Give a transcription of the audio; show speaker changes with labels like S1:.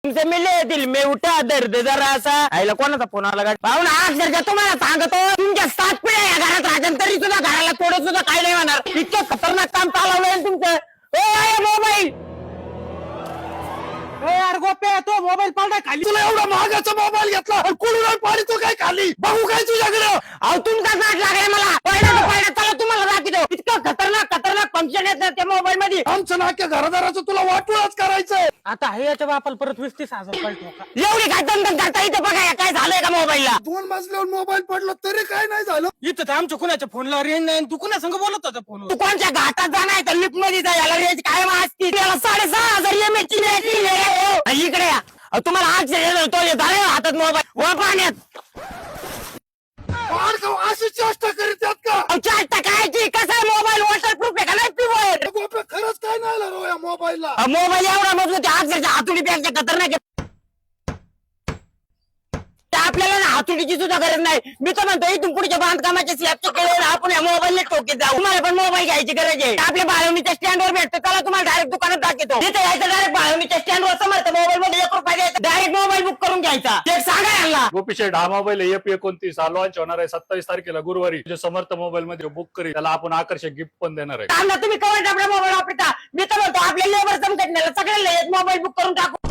S1: तुमचे मिले दिल में उठा दर्द जरासा आईला कोणाचा फोन आला का पाहून अक्षरशः तुम्हाला सांगतो तुमच्या 7 पिढ्या या घरात राहतात तरी सुद्धा घराला थोडं सुद्धा काय नाही होणार इतकं खतरनाक काम चालवलंय तुमचं मोबाईल
S2: यार गोप्या तो मोबाईल पाडा खाली
S3: तुला एवढा महागाचा मोबाईल घेतला कुठून पाडी तो काय खाली बघू काय तुझ्याकडे
S1: अहो तुमचा नाट लागलाय मला पहिला चला तुम्हाला दाखवतो इतकं खतरनाक फंक्शन येत त्या मोबाईल मध्ये
S3: आमचं नाक्या घरदाराचं तुला वाटूनच करायचंय
S2: आता हे याच्या बापाला परत 20-30 हजार ठोका
S1: एवढी काय दंदन करता इथं बघा काय झालंय का मोबाईलला
S3: 2 मजल्यावर मोबाईल पडला तरी काय नाही झालं
S2: इथं तर आमच्या कुणाच्या फोनला रेंज नाही तू कुणा संग बोलत होता फोनवर
S1: तू कोणत्या घाटात जाणार तर लिफ्ट मध्ये जायला रेंज काय असती त्याला 6,500 एमएच ची रेंज इकडे या तुम्हाला आज तो झाले हातात मोबाईल व पाण्यात
S3: अशी चेष्टा करीत आहेत का
S1: चेष्टा काय कसा मोबाईल वॉटरप्रूफ आहे का नाही पिवळ
S3: गोप्या खरंच काय नाही आलं या मोबाईलला
S1: मोबाईल एवढा मजबूत अक्षरशः हातुडीपेक्षा खतरनाक आहे आपल्याला ना हातुडीची सुद्धा गरज नाही मी तर म्हणतो इथून पुढच्या बांधकामाच्या स्लॅबच्या केले आपण या मोबाईलने ठोकीत जाऊ तुम्हाला पण मोबाईल घ्यायची गरज आहे आपल्या बाळवणीच्या स्टँडवर भेटतो त्याला तुम्हाला डायरेक्ट दुकानात दाखवतो तिथे यायचं डायरेक्ट बाळवणीच्या स्टँडवर समर्थ मोबाईल मध्ये 1 रुपया द्यायचा डायरेक्ट मोबाईल बुक करून घ्यायचा ते सांगा यांना
S4: गोपीशेठ हा मोबाईल F29 लॉन्च होणार आहे 27 तारखेला गुरुवारी जे समर्थ मोबाईल मध्ये बुक करी त्याला आपण आकर्षक गिफ्ट पण देणार आहे
S1: कांदा तुम्ही कवर आपला मोबाईल वापरता मी तर म्हणतो आपल्या लेबर समजत नाही सगळ्यांना एक मोबाईल बुक करून टाकू